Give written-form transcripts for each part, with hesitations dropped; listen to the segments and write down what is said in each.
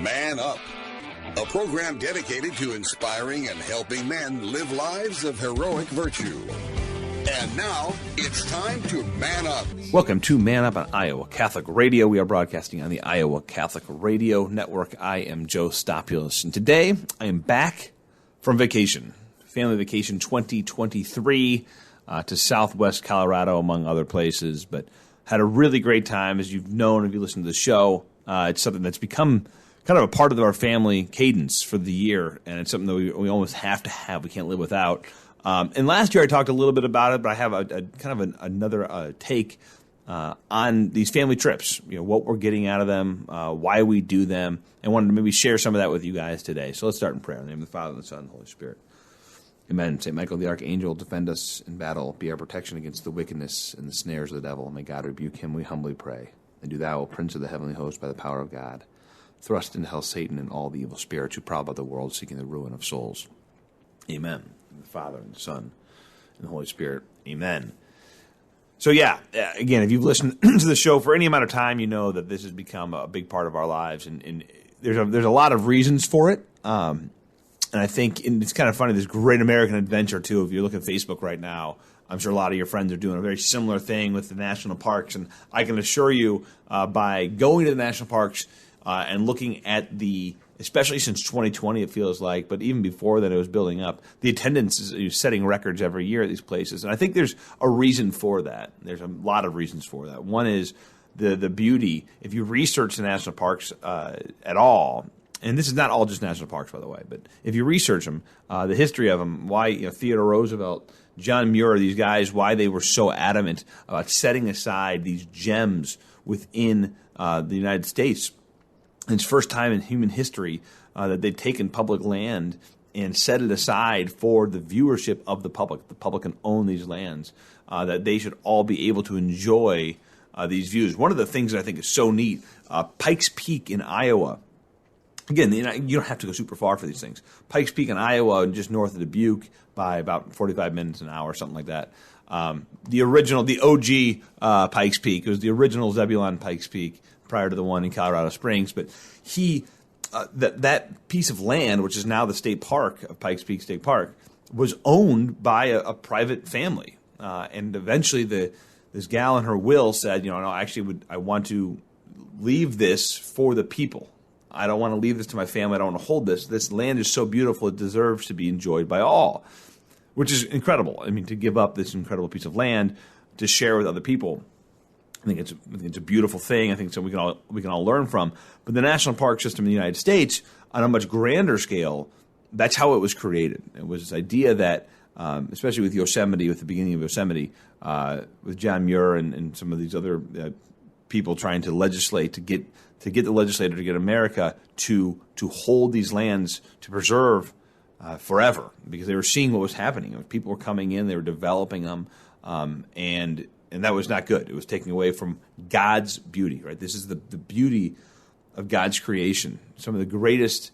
Man Up, a program dedicated to inspiring and helping men live lives of heroic virtue. And now, it's time to Man Up. Welcome to Man Up on Iowa Catholic Radio. We are broadcasting on the Iowa Catholic Radio Network. I am Joe Stopulos, and today I am back from vacation, family vacation 2023 to Southwest Colorado, among other places, but had a really great time. As you've known, if you listen to the show, it's something that's become kind of a part of our family cadence for the year, and it's something that we almost have to have. We can't live without. And last year I talked a little bit about it, but I have another take on these family trips. You know, what we're getting out of them, why we do them, and wanted to maybe share some of that with you guys today. So let's start in prayer. In the name of the Father, and the Son, and the Holy Spirit. Amen. St. Michael the Archangel, defend us in battle. Be our protection against the wickedness and the snares of the devil. May God rebuke him, we humbly pray. And do thou, O Prince of the heavenly host, by the power of God, thrust into hell Satan and all the evil spirits who prowl about the world seeking the ruin of souls. Amen. In the Father, and the Son, and the Holy Spirit. Amen. So again, if you've listened to the show for any amount of time, you know that this has become a big part of our lives, and there's a lot of reasons for it. And I think it's kind of funny, this Great American Adventure, too. If you look at Facebook right now, I'm sure a lot of your friends are doing a very similar thing with the national parks. And I can assure you, by going to the national parks and looking at especially since 2020, it feels like, but even before that, it was building up. The attendance is setting records every year at these places. And I think there's a reason for that. There's a lot of reasons for that. One is the beauty. If you research the national parks at all, and this is not all just national parks, by the way, but if you research them, the history of them, why Theodore Roosevelt, John Muir, these guys, why they were so adamant about setting aside these gems within the United States. It's the first time in human history that they've taken public land and set it aside for the viewership of the public. The public can own these lands, that they should all be able to enjoy these views. One of the things that I think is so neat, Pikes Peak in Iowa. Again, you don't have to go super far for these things. Pikes Peak in Iowa, just north of Dubuque, by about 45 minutes an hour, something like that. The OG Pikes Peak, it was the original Zebulon Pikes Peak prior to the one in Colorado Springs. But that piece of land, which is now the state park of Pikes Peak State Park, was owned by a private family. And eventually this gal in her will said, no, actually I want to leave this for the people. I don't want to leave this to my family. I don't want to hold this. This land is so beautiful, it deserves to be enjoyed by all, which is incredible. I mean, to give up this incredible piece of land to share with other people, I think it's a beautiful thing. I think it's something we can all learn from. But the national park system in the United States, on a much grander scale, that's how it was created. It was this idea that, especially with Yosemite, with the beginning of Yosemite, with John Muir and some of these other people trying to legislate to get the legislator, to get America to hold these lands, to preserve forever, because they were seeing what was happening. People were coming in, they were developing them, and that was not good. It was taking away from God's beauty, right? This is the beauty of God's creation. Some of the greatest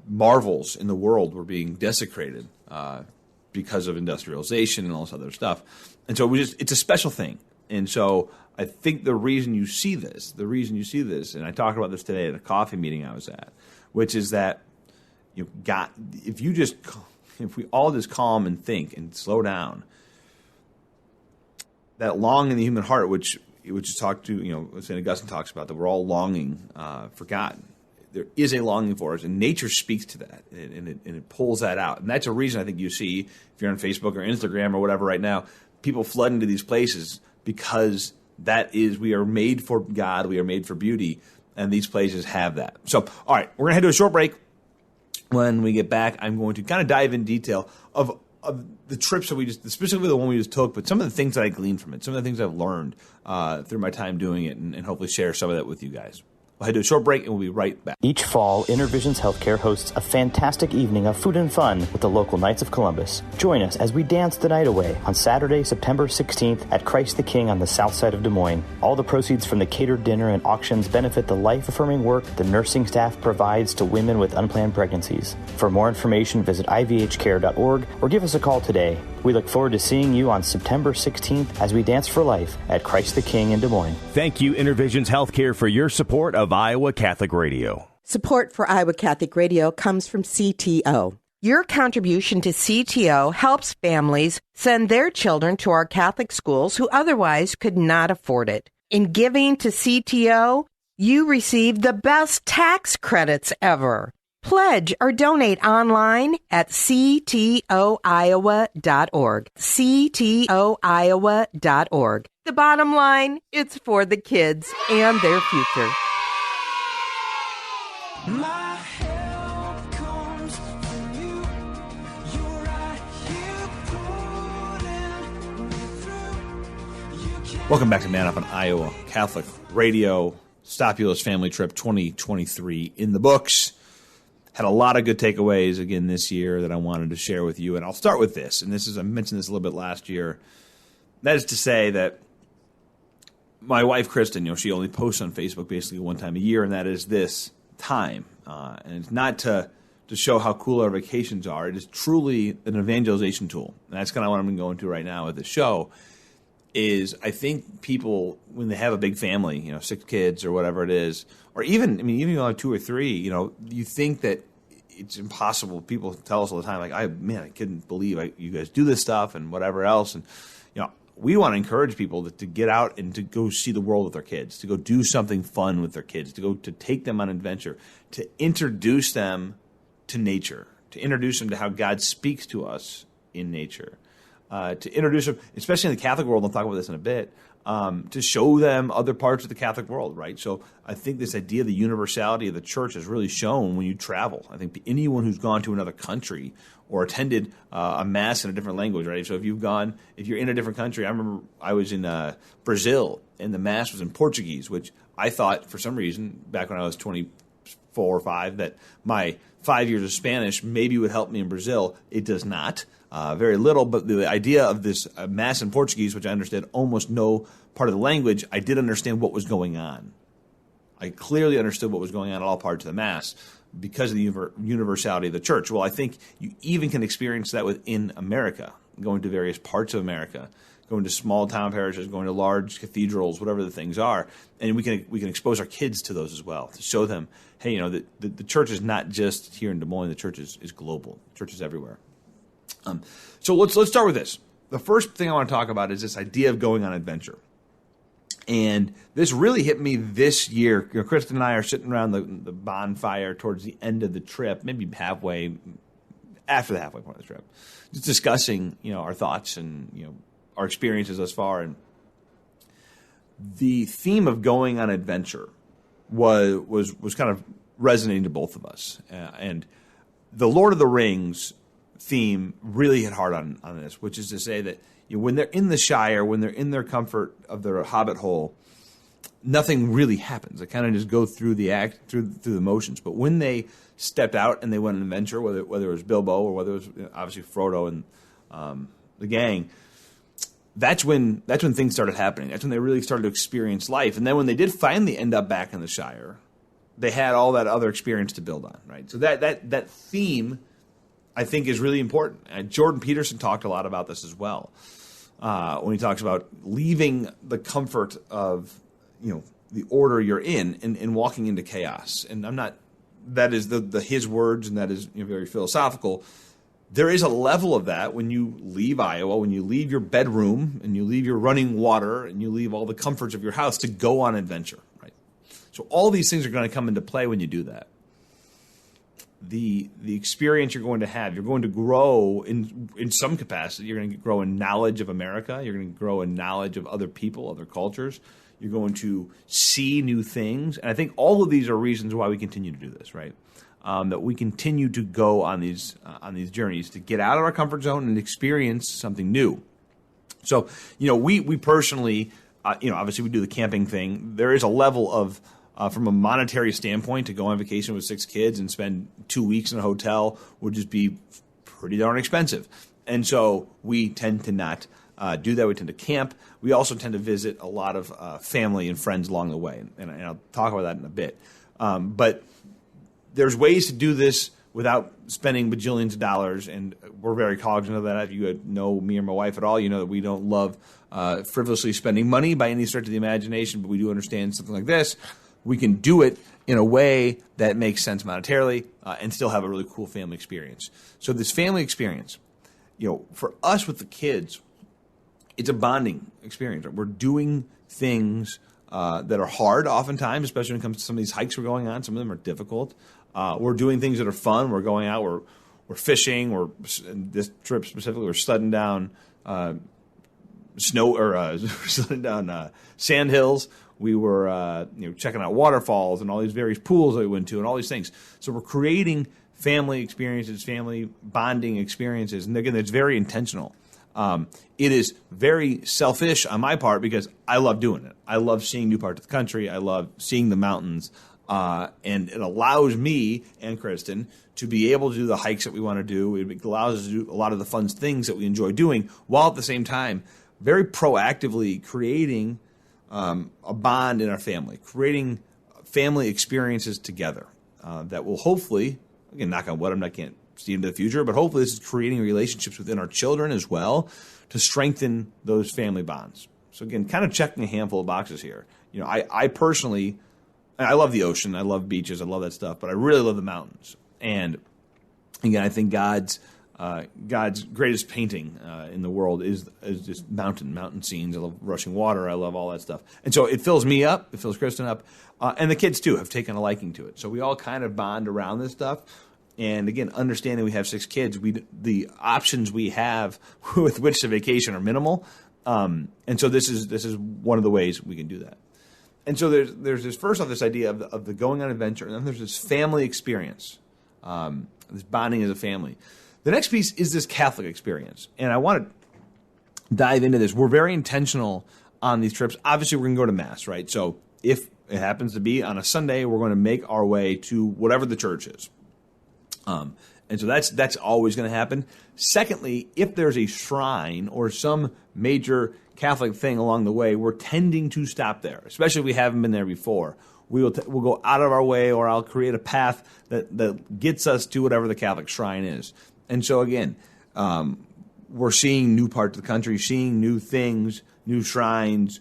marvels in the world were being desecrated because of industrialization and all this other stuff. And so it's a special thing. And so I think the reason you see this, and I talked about this today at a coffee meeting I was at, which is that God, if we all just calm and think and slow down, that longing in the human heart, which is talked to, St. Augustine talks about, that we're all longing for God. There is a longing for us, and nature speaks to that, and it pulls that out. And that's a reason I think you see, if you're on Facebook or Instagram or whatever right now, people flood into these places, because we are made for God, we are made for beauty, and these places have that. So, all right, we're going to head to a short break. When we get back, I'm going to kind of dive in detail of the trips that specifically the one we just took, but some of the things that I gleaned from it, some of the things I've learned through my time doing it, and hopefully share some of that with you guys. We'll head to a short break, and we'll be right back. Each fall, InterVisions Healthcare hosts a fantastic evening of food and fun with the local Knights of Columbus. Join us as we dance the night away on Saturday, September 16th at Christ the King on the south side of Des Moines. All the proceeds from the catered dinner and auctions benefit the life-affirming work the nursing staff provides to women with unplanned pregnancies. For more information, visit ivhcare.org or give us a call today. We look forward to seeing you on September 16th as we dance for life at Christ the King in Des Moines. Thank you, Intervisions Healthcare, for your support of Iowa Catholic Radio. Support for Iowa Catholic Radio comes from CTO. Your contribution to CTO helps families send their children to our Catholic schools who otherwise could not afford it. In giving to CTO, you receive the best tax credits ever. Pledge or donate online at ctoiowa.org. ctoiowa.org. The bottom line, it's for the kids and their future. My help comes from you. You're right here pulling me through. Welcome back to Man Up on Iowa Catholic Radio. Stopulos Family Trip 2023 in the books. Had a lot of good takeaways again this year that I wanted to share with you. And I'll start with this. And this is, I mentioned this a little bit last year. That is to say that my wife, Kristen, she only posts on Facebook basically one time a year, and that is this time. And it's not to show how cool our vacations are. It is truly an evangelization tool. And that's kind of what I'm going to right now with the show. Is I think people, when they have a big family, 6 kids or whatever it is, or even if you have 2 or 3, you think that it's impossible. People tell us all the time, like, I couldn't believe you guys do this stuff and whatever else. And, we want to encourage people to get out and to go see the world with their kids, to go do something fun with their kids, to take them on adventure, to introduce them to nature, to introduce them to how God speaks to us in nature. To introduce them, especially in the Catholic world, I'll talk about this in a bit, to show them other parts of the Catholic world, right? So I think this idea of the universality of the church is really shown when you travel. I think anyone who's gone to another country or attended a mass in a different language, right? So if you're in a different country, I remember I was in Brazil, and the mass was in Portuguese, which I thought for some reason, back when I was 24 or 5, that my 5 years of Spanish maybe would help me in Brazil. It does not. Very little, but the idea of this mass in Portuguese, which I understood almost no part of the language, I did understand what was going on. I clearly understood what was going on in all parts of the mass because of the universality of the church. Well, I think you even can experience that within America, going to various parts of America, going to small town parishes, going to large cathedrals, whatever the things are, and we can expose our kids to those as well, to show them, hey, the church is not just here in Des Moines. The church is global. The church is everywhere. So let's start with this. The first thing I want to talk about is this idea of going on adventure. And this really hit me this year. Kristen and I are sitting around the bonfire towards the end of the trip, maybe halfway, after the halfway point of the trip, just discussing, our thoughts and, our experiences thus far. And the theme of going on adventure was kind of resonating to both of us. And the Lord of the Rings theme really hit hard on this, which is to say that when they're in the Shire, when they're in their comfort of their hobbit hole, nothing really happens. They kind of just go through the through the motions. But when they stepped out and they went on an adventure, whether it was Bilbo or whether it was obviously Frodo and the gang, that's when things started happening. That's when they really started to experience life. And then when they did finally end up back in the Shire, they had all that other experience to build on, right? So that theme, I think, is really important. And Jordan Peterson talked a lot about this as well when he talks about leaving the comfort of the order you're in and walking into chaos. And that is his words, and that is very philosophical. There is a level of that when you leave Iowa, when you leave your bedroom and you leave your running water and you leave all the comforts of your house to go on adventure, right? So all these things are going to come into play when you do that. The experience you're going to have, you're going to grow in some capacity. You're going to grow in knowledge of America. You're going to grow in knowledge of other people, other cultures. You're going to see new things. And I think all of these are reasons why we continue to do this, right? That we continue to go on these journeys to get out of our comfort zone and experience something new. So, we personally, obviously we do the camping thing. There is a level of from a monetary standpoint, to go on vacation with 6 kids and spend 2 weeks in a hotel would just be pretty darn expensive. And so we tend to not do that. We tend to camp. We also tend to visit a lot of family and friends along the way. And I'll talk about that in a bit. But there's ways to do this without spending bajillions of dollars. And we're very cognizant of that. If you know me or my wife at all, you know that we don't love frivolously spending money by any stretch of the imagination, but we do understand something like this. We can do it in a way that makes sense monetarily and still have a really cool family experience. So this family experience, for us with the kids, it's a bonding experience. We're doing things that are hard oftentimes, especially when it comes to some of these hikes we're going on. Some of them are difficult. We're doing things that are fun. We're going out. We're fishing. In this trip specifically, we're sledding down sledding down sand hills. We were checking out waterfalls and all these various pools that we went to and all these things. So we're creating family experiences, family bonding experiences. And again, it's very intentional. It is very selfish on my part because I love doing it. I love seeing new parts of the country. I love seeing the mountains. And it allows me and Kristen to be able to do the hikes that we want to do. It allows us to do a lot of the fun things that we enjoy doing, while at the same time very proactively creating a bond in our family, creating family experiences together that will hopefully, again, knock on wood, I can't see into the future, but hopefully this is creating relationships within our children as well to strengthen those family bonds. So again, kind of checking a handful of boxes here. I personally, I love the ocean, I love beaches, I love that stuff, but I really love the mountains. And again, I think God's greatest painting in the world is just mountain scenes. I love rushing water. I love all that stuff. And so it fills me up. It fills Kristen up. And the kids, too, have taken a liking to it. So we all kind of bond around this stuff. And, again, understanding we have 6 kids, the options we have with which to vacation are minimal. And so this is one of the ways we can do that. And so there's this, first off, this idea of the going on adventure. And then there's this family experience, this bonding as a family. The next piece is this Catholic experience, and I want to dive into this. We're very intentional on these trips. Obviously, we're going to go to Mass, right? So if it happens to be on a Sunday, we're going to make our way to whatever the church is. And so that's always going to happen. Secondly, if there's a shrine or some major Catholic thing along the way, we're tending to stop there, especially if we haven't been there before. We'll go out of our way, or I'll create a path that gets us to whatever the Catholic shrine is. And so, again, we're seeing new parts of the country, seeing new things, new shrines,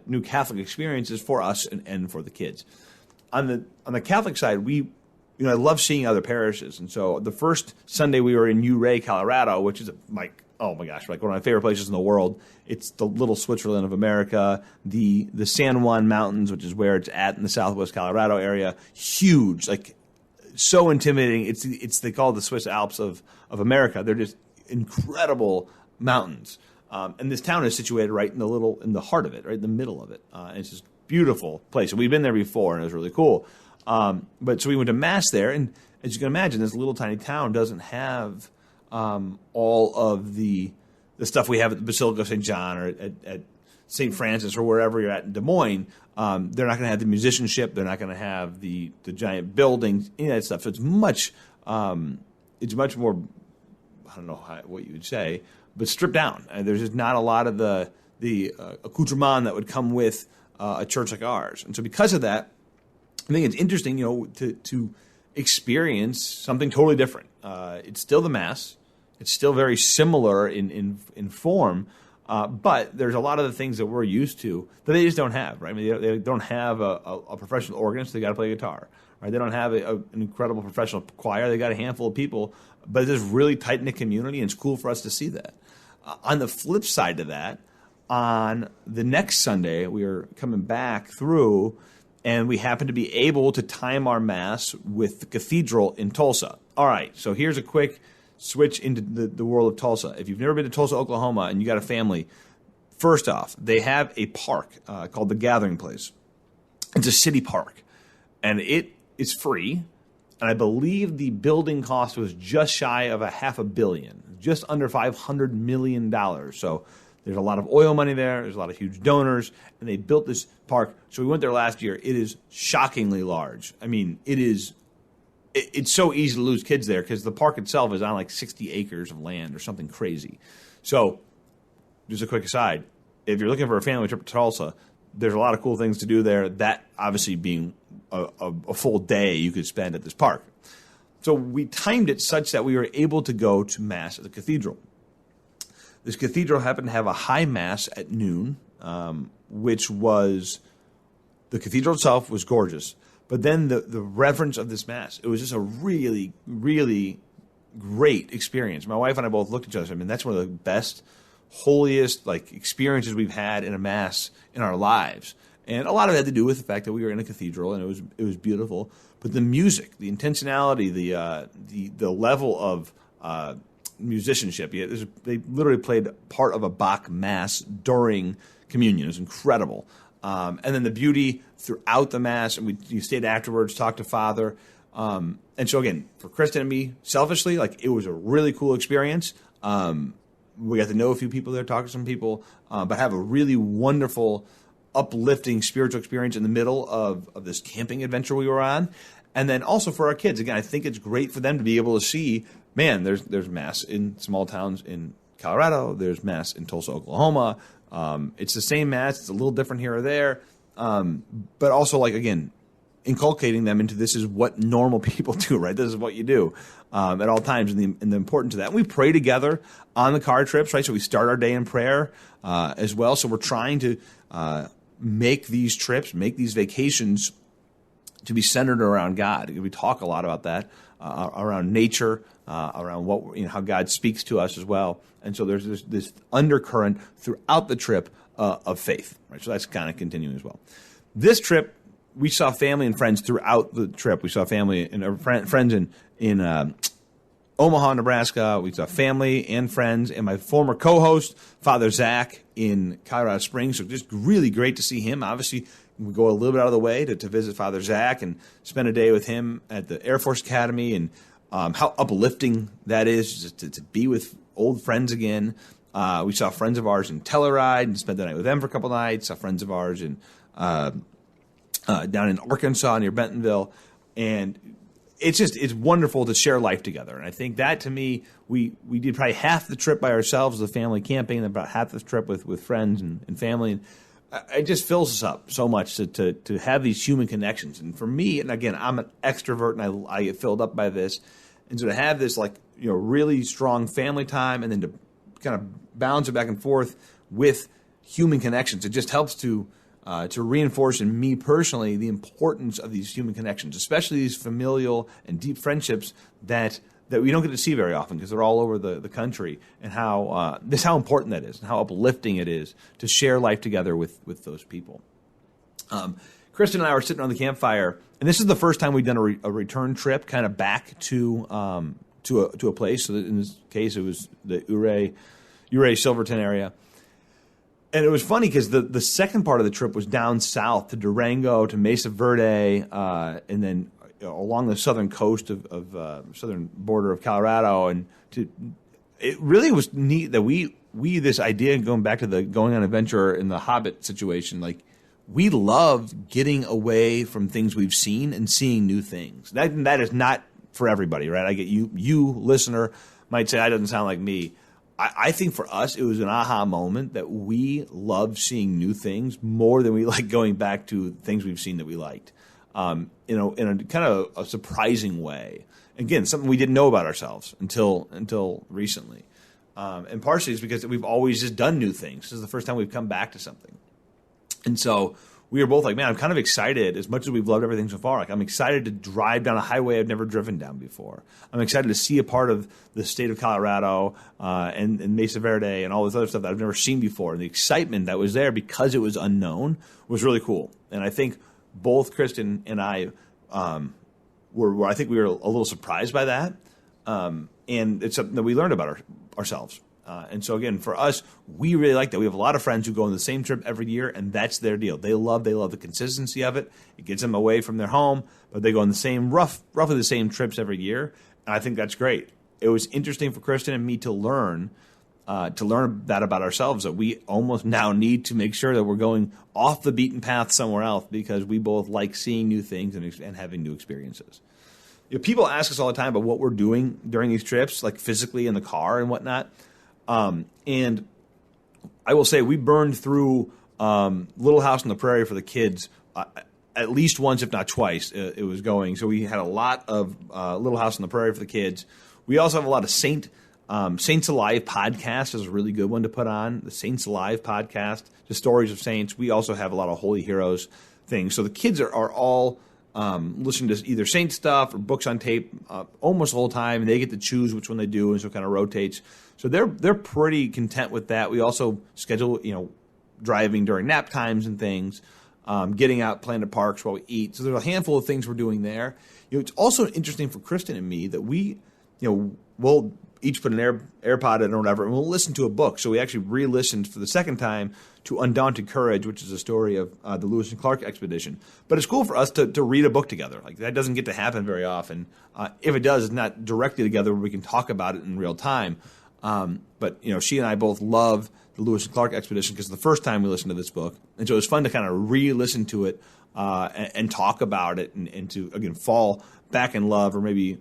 new Catholic experiences for us and for the kids. On the Catholic side, I love seeing other parishes. And so the first Sunday we were in Riebe, Colorado, which is one of my favorite places in the world. It's the little Switzerland of America. The San Juan Mountains, which is where it's at in the southwest Colorado area, huge, so intimidating. They call it the Swiss Alps of America. They're just incredible mountains. And this town is situated right in the heart of it, right in the middle of it. And it's just beautiful place. And we've been there before, and it was really cool. But so we went to Mass there, and as you can imagine, this little tiny town doesn't have all of the stuff we have at the Basilica of St. John or at St. Francis or wherever you're at in Des Moines. They're not going to have the musicianship. They're not going to have the giant buildings, any of that stuff. So it's much more, I don't know what you would say, but stripped down. There's just not a lot of the accoutrement that would come with a church like ours. And so because of that, I think it's interesting, to experience something totally different. It's still the Mass. It's still very similar in form, but there's a lot of the things that we're used to that they just don't have, right? I mean, they don't have a professional organist. They got to play guitar, right? They don't have an incredible professional choir. They got a handful of people, but it's really tight-knit community, and it's cool for us to see that. On the flip side to that, on the next Sunday, we are coming back through, and we happen to be able to time our Mass with the cathedral in Tulsa. All right, so here's a quick switch into the world of Tulsa. If you've never been to Tulsa, Oklahoma, and you got a family, first off, they have a park called the Gathering Place. It's a city park, and it is free, and I believe the building cost was just shy of $500 million, just under $500 million. So there's a lot of oil money there. There's a lot of huge donors, and they built this park. So we went there last year. It is shockingly large. I mean, it's so easy to lose kids there because the park itself is on 60 acres of land or something crazy. So just a quick aside, if you're looking for a family trip to Tulsa, there's a lot of cool things to do there, that obviously being a full day you could spend at this park. So we timed it such that we were able to go to Mass at the cathedral. This cathedral happened to have a high Mass at noon, which was, the cathedral itself was gorgeous. But then the reverence of this Mass, it was just a really, really great experience. My wife and I both looked at each other. I mean, that's one of the best, holiest experiences we've had in a Mass in our lives. And a lot of it had to do with the fact that we were in a cathedral and it was beautiful. But the music, the intentionality, the level of musicianship. They literally played part of a Bach Mass during communion. It was incredible. And then the beauty throughout the Mass, and you stayed afterwards, talked to Father. And so again, for Kristen and me, selfishly, it was a really cool experience. We got to know a few people there, talk to some people, but have a really wonderful, uplifting spiritual experience in the middle of this camping adventure we were on. And then also for our kids, again, I think it's great for them to be able to see, man, there's Mass in small towns in Colorado, there's Mass in Tulsa, Oklahoma. It's the same Mass, it's a little different here or there. But also, again, inculcating them into this is what normal people do, right? This is what you do at all times, and the importance of that. And we pray together on the car trips, right? So we start our day in prayer as well. So we're trying to make these trips, make these vacations to be centered around God. We talk a lot about that, around nature, around how God speaks to us as well. And so there's this undercurrent throughout the trip of faith, right? So that's kind of continuing as well. This trip, we saw family and friends throughout the trip. We saw family and friends in Omaha, Nebraska. We saw family and friends, and my former co-host, Father Zach, in Colorado Springs. So just really great to see him. Obviously, we go a little bit out of the way to visit Father Zach and spend a day with him at the Air Force Academy, and how uplifting that is just to be with old friends again. We saw friends of ours in Telluride and spent the night with them for a couple nights. Saw friends of ours in down in Arkansas near Bentonville, and it's wonderful to share life together. And I think that, to me, we did probably half the trip by ourselves, the family camping, and about half the trip with friends and family. And it just fills us up so much to have these human connections. And for me, and again, I'm an extrovert, and I get filled up by this. And so to have this really strong family time, and then to kind of balance it back and forth with human connections, it just helps to reinforce in me personally the importance of these human connections, especially these familial and deep friendships that we don't get to see very often because they're all over the country, and how important that is, and how uplifting it is to share life together with those people. Kristen and I were sitting on the campfire, and this is the first time we've done a return trip, kind of back to a place. So in this case, it was the Ouray Silverton area. And it was funny because the second part of the trip was down south to Durango, to Mesa Verde, and then along the southern coast of southern border of Colorado. And it really was neat that we this idea, going back to the going on adventure in the Hobbit situation, we love getting away from things we've seen and seeing new things. That is not for everybody, right? I get you listener might say that doesn't sound like me. I think for us, it was an aha moment that we love seeing new things more than we like going back to things we've seen that we liked, in a kind of a surprising way. Again, something we didn't know about ourselves until recently. And partially it's because we've always just done new things. This is the first time we've come back to something. And so we were both like, man, I'm kind of excited, as much as we've loved everything so far. I'm excited to drive down a highway I've never driven down before. I'm excited to see a part of the state of Colorado and Mesa Verde and all this other stuff that I've never seen before. And the excitement that was there because it was unknown was really cool. And I think both Kristen and I were I think we were a little surprised by that. And it's something that we learned about ourselves. And so, again, for us, we really like that. We have a lot of friends who go on the same trip every year, and that's their deal. They love the consistency of it. It gets them away from their home, but they go on the same, roughly the same trips every year, and I think that's great. It was interesting for Kristen and me to learn that about ourselves, that we almost now need to make sure that we're going off the beaten path somewhere else because we both like seeing new things and having new experiences. People ask us all the time about what we're doing during these trips, like physically in the car and whatnot. And I will say we burned through Little House on the Prairie for the kids at least once, if not twice, it was going. So we had a lot of Little House on the Prairie for the kids. We also have a lot of Saints Alive podcast is a really good one to put on. The Saints Alive podcast, the stories of saints. We also have a lot of Holy Heroes things. So the kids are all listening to either saint stuff or books on tape almost the whole time, and they get to choose which one they do, and so it kind of rotates. So they're pretty content with that. We also schedule, driving during nap times and things, getting out, playing at parks while we eat. So there's a handful of things we're doing there. It's also interesting for Kristen and me that we, we'll each put an AirPod in or whatever, and we'll listen to a book. So we actually re-listened for the second time to Undaunted Courage, which is a story of the Lewis and Clark expedition. But it's cool for us to read a book together. Like, that doesn't get to happen very often. If it does, it's not directly together where we can talk about it in real time. But she and I both love the Lewis and Clark expedition because the first time we listened to this book. And so it was fun to kind of re-listen to it and talk about it and to, again, fall back in love, or maybe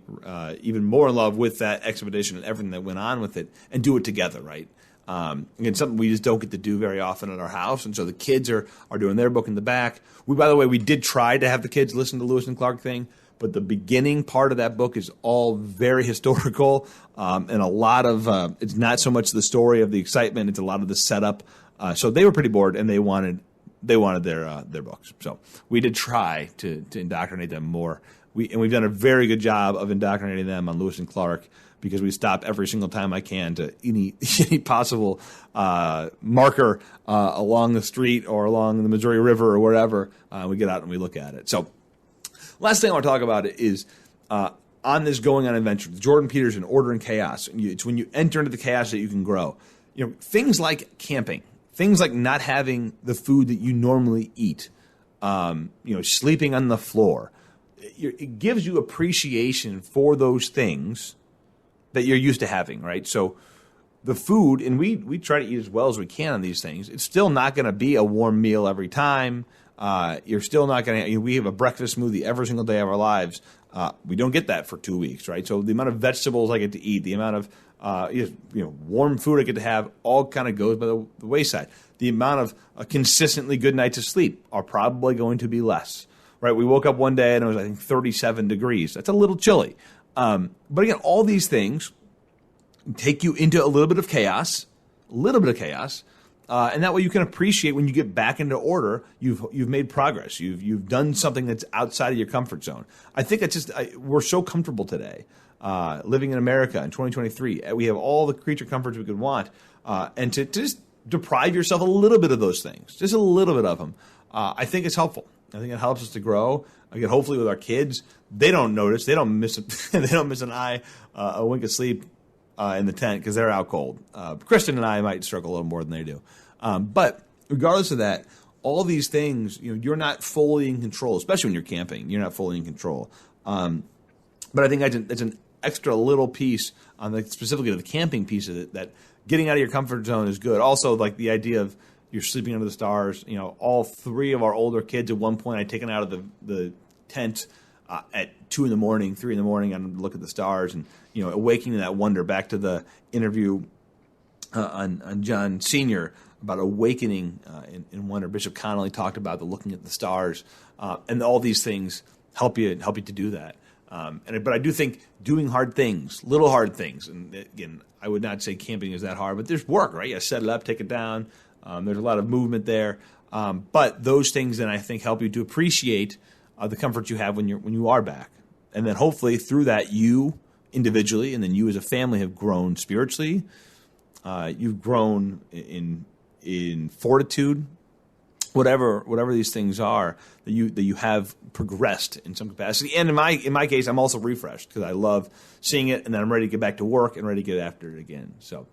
even more in love with that expedition and everything that went on with it, and do it together, right? Again, something we just don't get to do very often at our house, and so the kids are doing their book in the back. By the way, we did try to have the kids listen to the Lewis and Clark thing, but the beginning part of that book is all very historical, and a lot of it's not so much the story of the excitement; it's a lot of the setup. So they were pretty bored, and they wanted their books. So we did try to indoctrinate them more. We've done a very good job of indoctrinating them on Lewis and Clark, because we stop every single time I can to any possible marker along the street or along the Missouri River or wherever. We get out and we look at it. So last thing I want to talk about is on this Going on Adventure, Jordan Peterson, Order and Chaos. It's when you enter into the chaos that you can grow. Things like camping, things like not having the food that you normally eat, sleeping on the floor. It gives you appreciation for those things that you're used to having, right? So the food, and we try to eat as well as we can on these things. It's still not going to be a warm meal every time. You're still not going to. We have a breakfast smoothie every single day of our lives. We don't get that for 2 weeks, right? So the amount of vegetables I get to eat, the amount of warm food I get to have, all kind of goes by the wayside. The amount of consistently good nights of sleep are probably going to be less. Right, we woke up one day and it was, I think, 37 degrees. That's a little chilly. But again, all these things take you into a little bit of chaos, and that way you can appreciate when you get back into order. You've made progress. You've done something that's outside of your comfort zone. I think it's we're so comfortable today, living in America in 2023. We have all the creature comforts we could want, and to just deprive yourself a little bit of those things, just a little bit of them. I think it's helpful. I think it helps us to grow. Again, hopefully with our kids, they don't notice. They don't miss they don't miss an eye, a wink of sleep in the tent because they're out cold. Kristen and I might struggle a little more than they do. But regardless of that, all these things, you're not fully in control, especially when you're camping. You're not fully in control. But I think that's an extra little piece on specifically the camping piece of it, that getting out of your comfort zone is good. Also, like the idea of you're sleeping under the stars. All three of our older kids at one point I'd taken out of the tent at 2 in the 3 in, and look at the stars, and awakening that wonder. Back to the interview on John Sr. about awakening in wonder. Bishop Connolly talked about the looking at the stars, and all these things help you to do that. But I do think doing hard things, little hard things, and again, I would not say camping is that hard, but there's work, right? You set it up, take it down. There's a lot of movement there, but those things then I think help you to appreciate the comfort you have when you are back, and then hopefully through that you individually and then you as a family have grown spiritually. You've grown in fortitude, whatever these things are, that you have progressed in some capacity. And in my case, I'm also refreshed because I love seeing it, and then I'm ready to get back to work and ready to get after it again. So.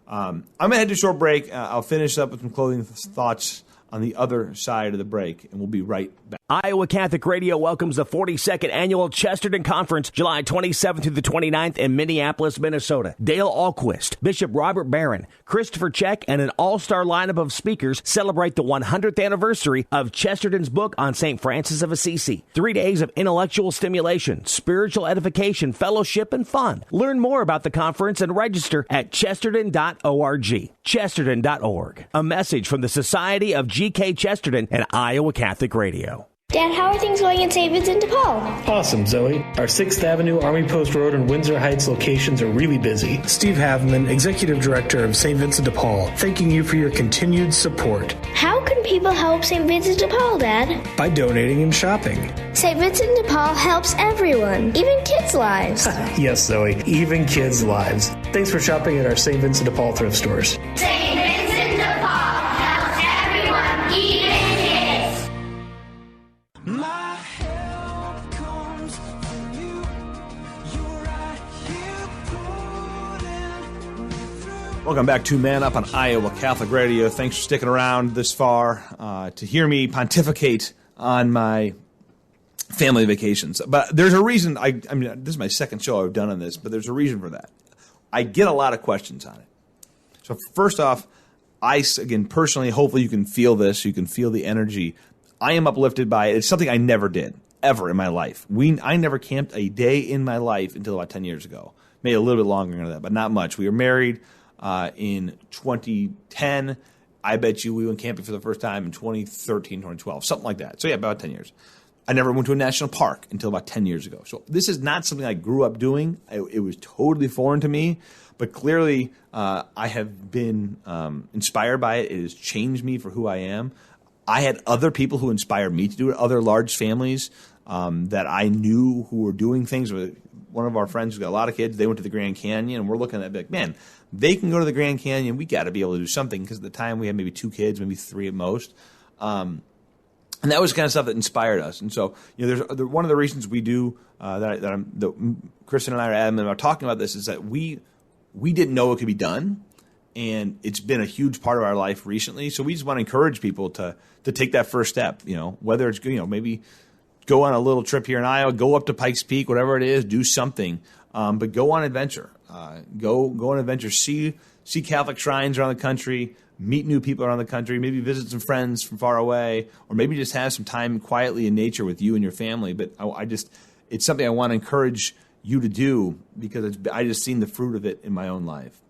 I'm going to head to a short break. I'll finish up with some closing thoughts on the other side of the break, and we'll be right back. Iowa Catholic Radio welcomes the 42nd Annual Chesterton Conference, July 27th through the 29th in Minneapolis, Minnesota. Dale Ahlquist, Bishop Robert Barron, Christopher Check, and an all-star lineup of speakers celebrate the 100th anniversary of Chesterton's book on St. Francis of Assisi. 3 days of intellectual stimulation, spiritual edification, fellowship, and fun. Learn more about the conference and register at chesterton.org. Chesterton.org. A message from the Society of G.K. Chesterton and Iowa Catholic Radio. Dad, how are things going in St. Vincent de Paul? Awesome, Zoe. Our 6th Avenue, Army Post Road, and Windsor Heights locations are really busy. Steve Haveman, Executive Director of St. Vincent de Paul, thanking you for your continued support. How can people help St. Vincent de Paul, Dad? By donating and shopping. St. Vincent de Paul helps everyone, even kids' lives. Yes, Zoe, even kids' lives. Thanks for shopping at our St. Vincent de Paul thrift stores. St. Vincent de Paul helps everyone, even kids. My help comes from you. You're right here pulling me through. Welcome back to Man Up on Iowa Catholic Radio. Thanks for sticking around this far to hear me pontificate on my family vacations. But there's a reason. I mean, this is my second show I've done on this, but there's a reason for that. I get a lot of questions on it. So first off, again, personally, hopefully you can feel this. You can feel the energy. I am uplifted by it. It's something I never did, ever in my life. I never camped a day in my life until about 10 years ago. Maybe a little bit longer than that, but not much. We were married in 2010. I bet you we went camping for the first time in 2013, 2012, something like that. So yeah, about 10 years. I never went to a national park until about 10 years ago. So this is not something I grew up doing. It was totally foreign to me. But clearly, I have been inspired by it. It has changed me for who I am. I had other people who inspired me to do it, other large families that I knew who were doing things. One of our friends who's got a lot of kids, they went to the Grand Canyon, and we're looking at it like, man, they can go to the Grand Canyon. We got to be able to do something, because at the time we had maybe 2 kids, maybe 3 at most. And that was the kind of stuff that inspired us. And so, there's one of the reasons we do that Kristen and I are adamant about talking about this is that we didn't know it could be done, and it's been a huge part of our life recently. So we just want to encourage people to take that first step. Whether it's maybe go on a little trip here in Iowa, go up to Pikes Peak, whatever it is, do something. But go on adventure. Go on adventure. See Catholic shrines around the country. Meet new people around the country, maybe visit some friends from far away, or maybe just have some time quietly in nature with you and your family. But it's something I want to encourage you to do, because I just seen the fruit of it in my own life.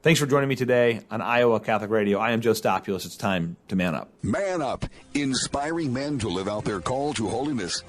Thanks for joining me today on Iowa Catholic Radio. I am Joe Stopulos. It's time to man up. Man Up, inspiring men to live out their call to holiness.